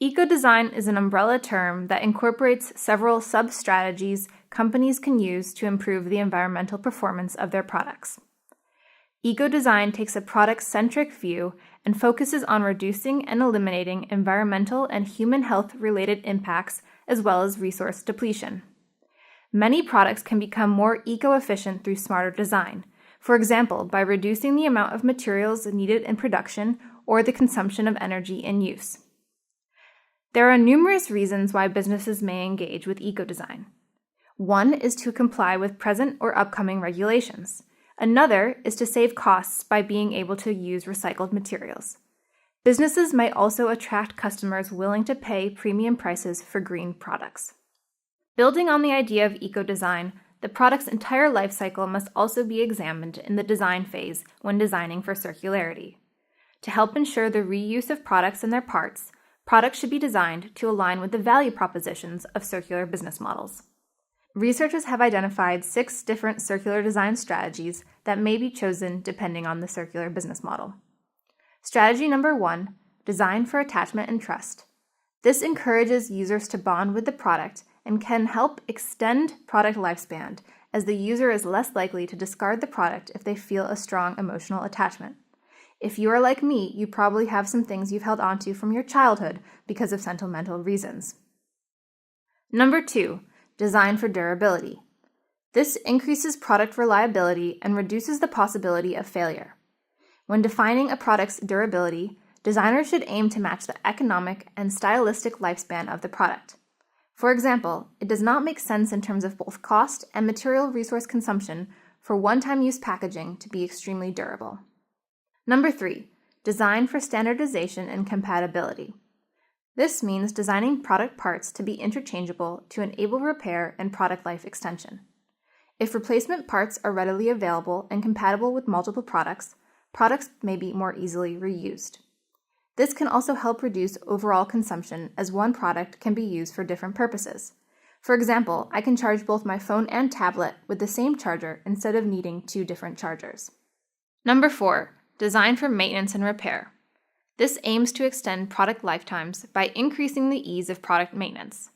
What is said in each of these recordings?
Eco-design is an umbrella term that incorporates several sub-strategies companies can use to improve the environmental performance of their products. Eco-design takes a product-centric view and focuses on reducing and eliminating environmental and human health-related impacts as well as resource depletion. Many products can become more eco-efficient through smarter design, for example, by reducing the amount of materials needed in production or the consumption of energy in use. There are numerous reasons why businesses may engage with eco-design. One is to comply with present or upcoming regulations. Another is to save costs by being able to use recycled materials. Businesses might also attract customers willing to pay premium prices for green products. Building on the idea of eco-design, the product's entire life cycle must also be examined in the design phase when designing for circularity. To help ensure the reuse of products and their parts, products should be designed to align with the value propositions of circular business models. Researchers have identified 6 different circular design strategies that may be chosen depending on the circular business model. Strategy number 1, design for attachment and trust. This encourages users to bond with the product and can help extend product lifespan, as the user is less likely to discard the product if they feel a strong emotional attachment. If you are like me, you probably have some things you've held onto from your childhood because of sentimental reasons. Number 2, design for durability. This increases product reliability and reduces the possibility of failure. When defining a product's durability, designers should aim to match the economic and stylistic lifespan of the product. For example, it does not make sense in terms of both cost and material resource consumption for one-time use packaging to be extremely durable. Number 3, design for standardization and compatibility. This means designing product parts to be interchangeable to enable repair and product life extension. If replacement parts are readily available and compatible with multiple products, products may be more easily reused. This can also help reduce overall consumption, as one product can be used for different purposes. For example, I can charge both my phone and tablet with the same charger instead of needing 2 different chargers. Number 4, design for maintenance and repair. This aims to extend product lifetimes by increasing the ease of product maintenance.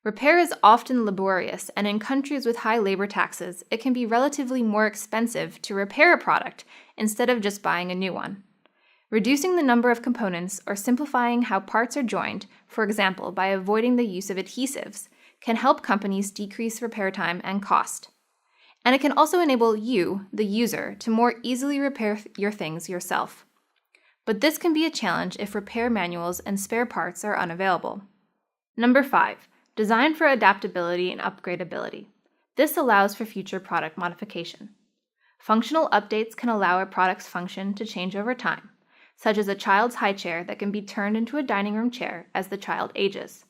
Repair is often laborious, and in countries with high labor taxes, it can be relatively more expensive to repair a product instead of just buying a new one. Reducing the number of components or simplifying how parts are joined, for example by avoiding the use of adhesives, can help companies decrease repair time and cost. And it can also enable you, the user, to more easily repair your things yourself. But this can be a challenge if repair manuals and spare parts are unavailable. Number 5, design for adaptability and upgradability. This allows for future product modification. Functional updates can allow a product's function to change over time, such as a child's high chair that can be turned into a dining room chair as the child ages.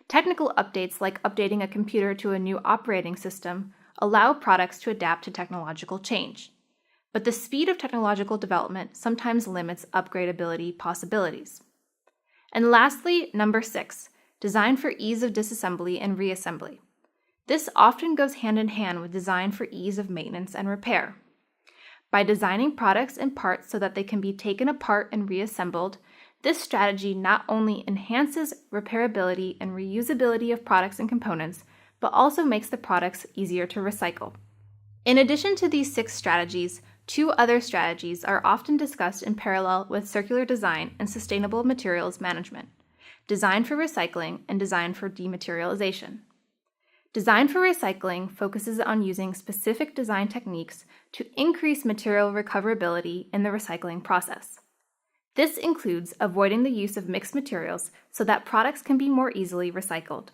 Technical updates like updating a computer to a new operating system allow products to adapt to technological change. But the speed of technological development sometimes limits upgradability possibilities. And lastly, number 6, design for ease of disassembly and reassembly. This often goes hand in hand with design for ease of maintenance and repair. By designing products and parts so that they can be taken apart and reassembled, this strategy not only enhances repairability and reusability of products and components, but also makes the products easier to recycle. In addition to these 6 strategies, 2 other strategies are often discussed in parallel with circular design and sustainable materials management: design for recycling and design for dematerialization. Design for recycling focuses on using specific design techniques to increase material recoverability in the recycling process. This includes avoiding the use of mixed materials so that products can be more easily recycled.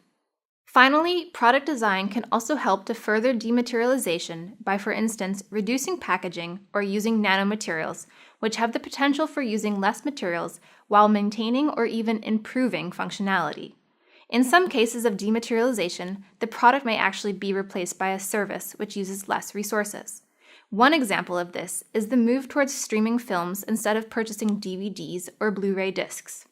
Finally, product design can also help to further dematerialization by, for instance, reducing packaging or using nanomaterials, which have the potential for using less materials while maintaining or even improving functionality. In some cases of dematerialization, the product may actually be replaced by a service which uses less resources. One example of this is the move towards streaming films instead of purchasing DVDs or Blu-ray discs.